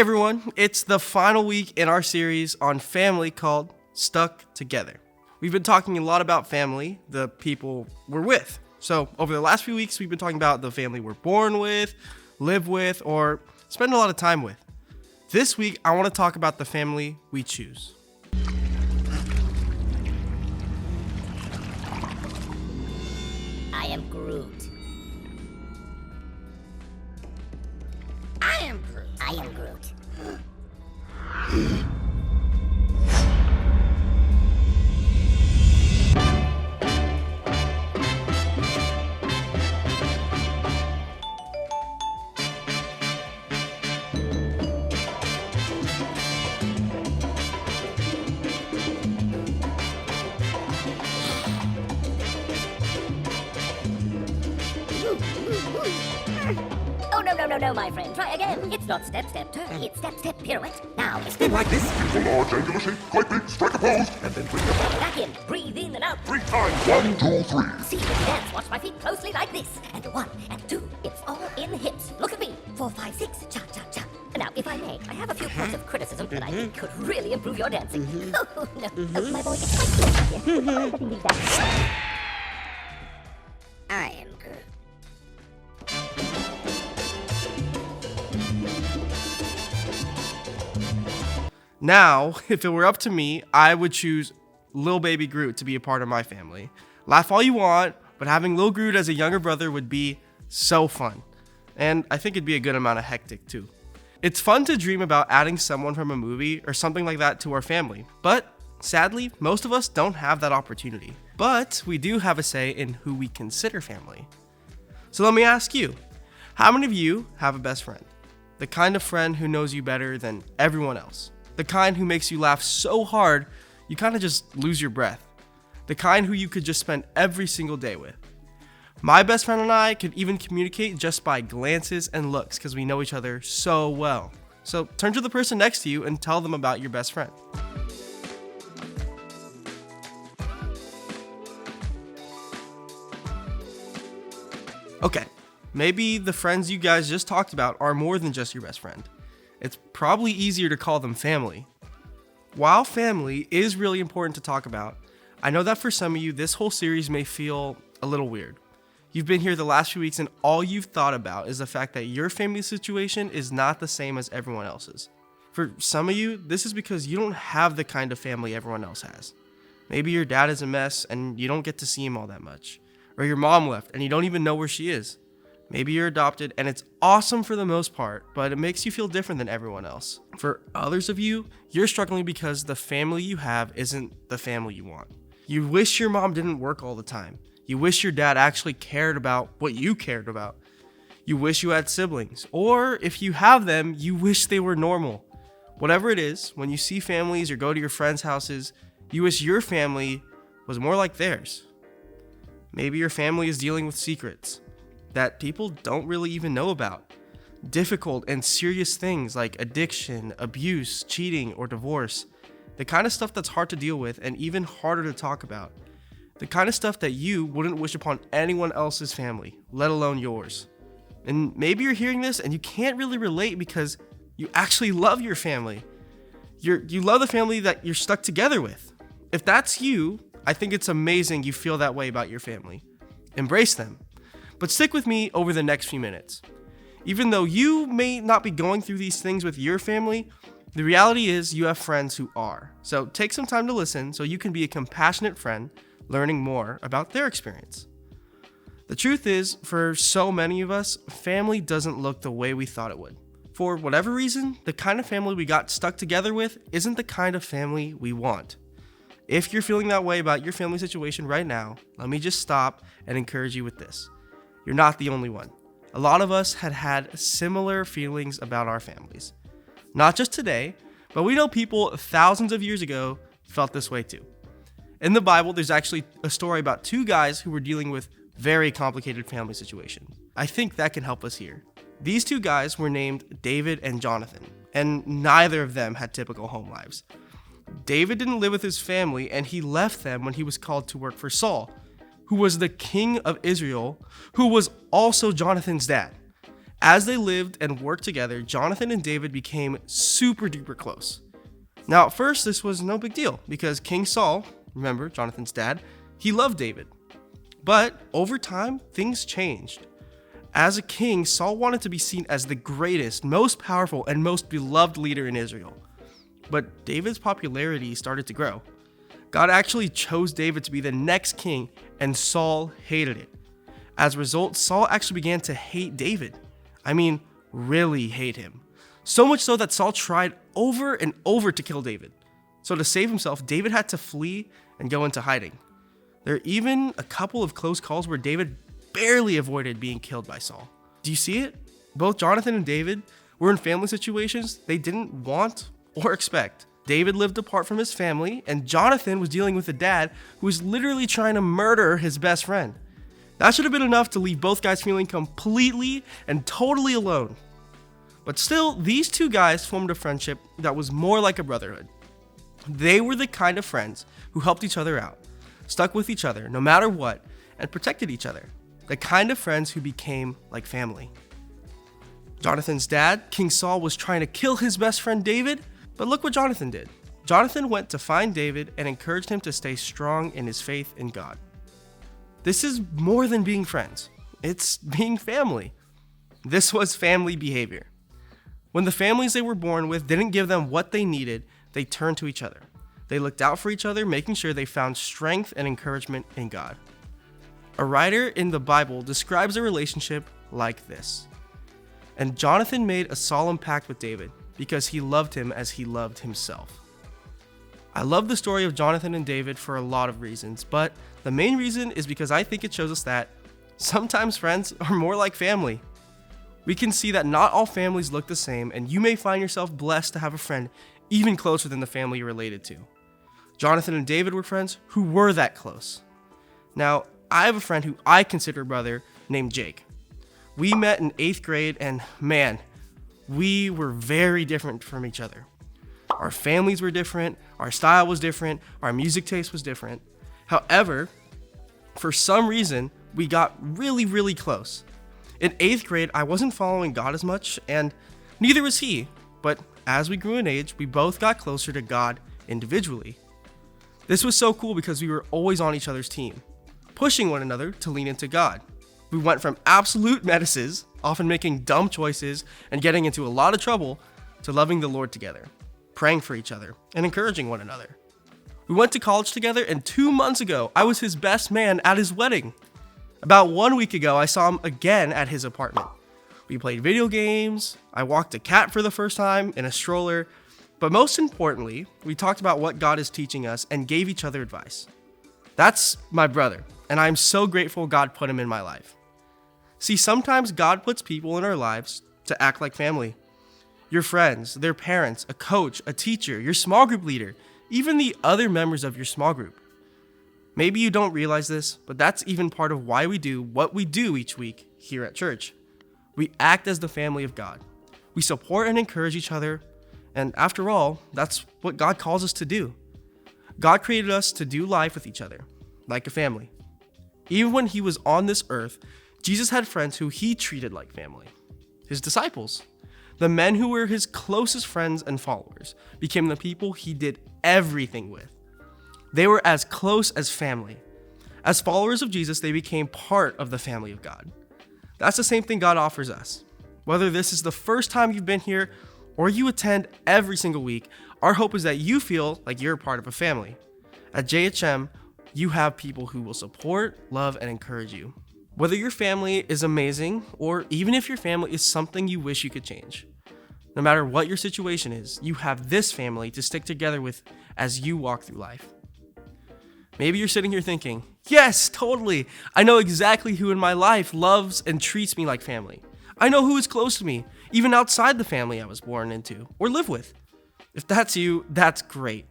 everyone, it's the final week in our series on family called Stuck Together. We've been talking a lot about family, the people we're with. So over the last few weeks, we've been talking about the family we're born with, live with, or spend a lot of time with. This week, I want to talk about the family we choose. I am Groot. I am Groot. I am Groot. No, my friend. Try again. It's not step, step, turn. It's step, step, pirouette. Now, it's spin like this. Into a large angular shape, quite big, strike a pose, and then bring your back. Back in. Breathe in and out. 3 times. 1, 2, 3. See me dance. Watch my feet closely like this. And 1 and 2. It's all in the hips. Look at me. 4, 5, 6. Cha, cha, cha. Now, if I may, I have a few points of criticism that I think could really improve your dancing. Oh, no. Oh, my boy, it's quite good. Let me leave that. I am Groot. Now, if it were up to me, I would choose Lil Baby Groot to be a part of my family. Laugh all you want, but having Lil Groot as a younger brother would be so fun. And I think it'd be a good amount of hectic too. It's fun to dream about adding someone from a movie or something like that to our family, but sadly, most of us don't have that opportunity. But we do have a say in who we consider family. So let me ask you, how many of you have a best friend? The kind of friend who knows you better than everyone else. The kind who makes you laugh so hard, you kind of just lose your breath. The kind who you could just spend every single day with. My best friend and I could even communicate just by glances and looks because we know each other so well. So turn to the person next to you and tell them about your best friend. Okay, maybe the friends you guys just talked about are more than just your best friend. It's probably easier to call them family. While family is really important to talk about, I know that for some of you, this whole series may feel a little weird. You've been here the last few weeks and all you've thought about is the fact that your family situation is not the same as everyone else's. For some of you, this is because you don't have the kind of family everyone else has. Maybe your dad is a mess and you don't get to see him all that much. Or your mom left and you don't even know where she is. Maybe you're adopted and it's awesome for the most part, but it makes you feel different than everyone else. For others of you, you're struggling because the family you have isn't the family you want. You wish your mom didn't work all the time. You wish your dad actually cared about what you cared about. You wish you had siblings, or if you have them, you wish they were normal. Whatever it is, when you see families or go to your friends' houses, you wish your family was more like theirs. Maybe your family is dealing with secrets that people don't really even know about. Difficult and serious things like addiction, abuse, cheating, or divorce. The kind of stuff that's hard to deal with and even harder to talk about. The kind of stuff that you wouldn't wish upon anyone else's family, let alone yours. And maybe you're hearing this and you can't really relate because you actually love your family. You love the family that you're stuck together with. If that's you, I think it's amazing you feel that way about your family. Embrace them. But stick with me over the next few minutes. Even though you may not be going through these things with your family, the reality is you have friends who are. So take some time to listen so you can be a compassionate friend, learning more about their experience. The truth is, for so many of us, family doesn't look the way we thought it would. For whatever reason, the kind of family we got stuck together with isn't the kind of family we want. If you're feeling that way about your family situation right now, let me just stop and encourage you with this. You're not the only one. A lot of us had similar feelings about our families. Not just today, but we know people thousands of years ago felt this way too. In the Bible, there's actually a story about 2 guys who were dealing with very complicated family situations. I think that can help us here. These 2 guys were named David and Jonathan, and neither of them had typical home lives. David didn't live with his family, and he left them when he was called to work for Saul, who was the king of Israel, who was also Jonathan's dad. As they lived and worked together, Jonathan and David became super duper close. Now, at first, this was no big deal because King Saul, remember Jonathan's dad, he loved David. But over time, things changed. As a king, Saul wanted to be seen as the greatest, most powerful, and most beloved leader in Israel. But David's popularity started to grow. God actually chose David to be the next king, and Saul hated it. As a result, Saul actually began to hate David. I mean, really hate him. So much so that Saul tried over and over to kill David. So to save himself, David had to flee and go into hiding. There are even a couple of close calls where David barely avoided being killed by Saul. Do you see it? Both Jonathan and David were in family situations they didn't want or expect. David lived apart from his family, and Jonathan was dealing with a dad who was literally trying to murder his best friend. That should have been enough to leave both guys feeling completely and totally alone. But still, these two guys formed a friendship that was more like a brotherhood. They were the kind of friends who helped each other out, stuck with each other no matter what, and protected each other. The kind of friends who became like family. Jonathan's dad, King Saul, was trying to kill his best friend David, but look what Jonathan did. Jonathan went to find David and encouraged him to stay strong in his faith in God. This is more than being friends. It's being family. This was family behavior. When the families they were born with didn't give them what they needed, they turned to each other. They looked out for each other, making sure they found strength and encouragement in God. A writer in the Bible describes a relationship like this. And Jonathan made a solemn pact with David because he loved him as he loved himself. I love the story of Jonathan and David for a lot of reasons, but the main reason is because I think it shows us that sometimes friends are more like family. We can see that not all families look the same, and you may find yourself blessed to have a friend even closer than the family you're related to. Jonathan and David were friends who were that close. Now, I have a friend who I consider a brother named Jake. We met in 8th grade, and man, we were very different from each other. Our families were different, our style was different, our music taste was different. However, for some reason, we got really, really close. In 8th grade, I wasn't following God as much, and neither was he. But as we grew in age, we both got closer to God individually. This was so cool because we were always on each other's team, pushing one another to lean into God. We went from absolute menaces, often making dumb choices and getting into a lot of trouble, to loving the Lord together, praying for each other, and encouraging one another. We went to college together, and 2 months ago, I was his best man at his wedding. About 1 week ago, I saw him again at his apartment. We played video games, I walked a cat for the first time in a stroller, but most importantly, we talked about what God is teaching us and gave each other advice. That's my brother, and I'm so grateful God put him in my life. See, sometimes God puts people in our lives to act like family. Your friends, their parents, a coach, a teacher, your small group leader, even the other members of your small group. Maybe you don't realize this, but that's even part of why we do what we do each week here at church. We act as the family of God. We support and encourage each other, and after all, that's what God calls us to do. God created us to do life with each other, like a family. Even when he was on this earth, Jesus had friends who he treated like family. His disciples, the men who were his closest friends and followers, became the people he did everything with. They were as close as family. As followers of Jesus, they became part of the family of God. That's the same thing God offers us. Whether this is the first time you've been here or you attend every single week, our hope is that you feel like you're a part of a family. At JHM, you have people who will support, love, and encourage you. Whether your family is amazing or even if your family is something you wish you could change. No matter what your situation is, you have this family to stick together with as you walk through life. Maybe you're sitting here thinking, yes, totally. I know exactly who in my life loves and treats me like family. I know who is close to me, even outside the family I was born into or live with. If that's you, that's great.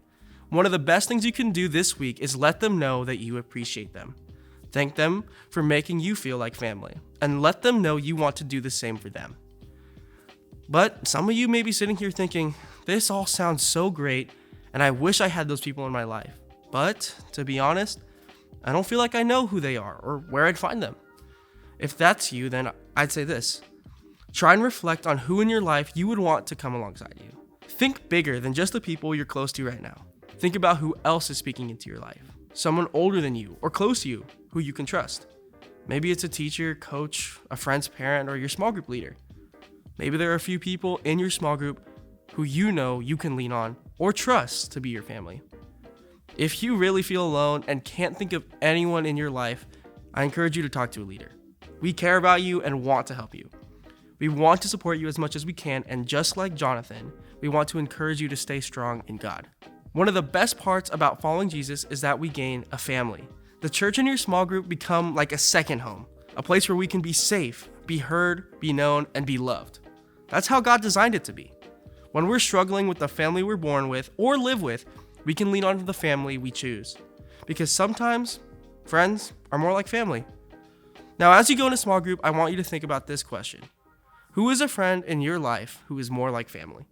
One of the best things you can do this week is let them know that you appreciate them. Thank them for making you feel like family, and let them know you want to do the same for them. But some of you may be sitting here thinking, this all sounds so great, and I wish I had those people in my life. But to be honest, I don't feel like I know who they are or where I'd find them. If that's you, then I'd say this. Try and reflect on who in your life you would want to come alongside you. Think bigger than just the people you're close to right now. Think about who else is speaking into your life. Someone older than you or close to you who you can trust. Maybe it's a teacher, coach, a friend's parent, or your small group leader. Maybe there are a few people in your small group who you know you can lean on or trust to be your family. If you really feel alone and can't think of anyone in your life, I encourage you to talk to a leader. We care about you and want to help you. We want to support you as much as we can, and just like Jonathan, we want to encourage you to stay strong in God. One of the best parts about following Jesus is that we gain a family. The church and your small group become like a second home, a place where we can be safe, be heard, be known, and be loved. That's how God designed it to be. When we're struggling with the family we're born with or live with, we can lean onto the family we choose. Because sometimes, friends are more like family. Now, as you go in a small group, I want you to think about this question. Who is a friend in your life who is more like family?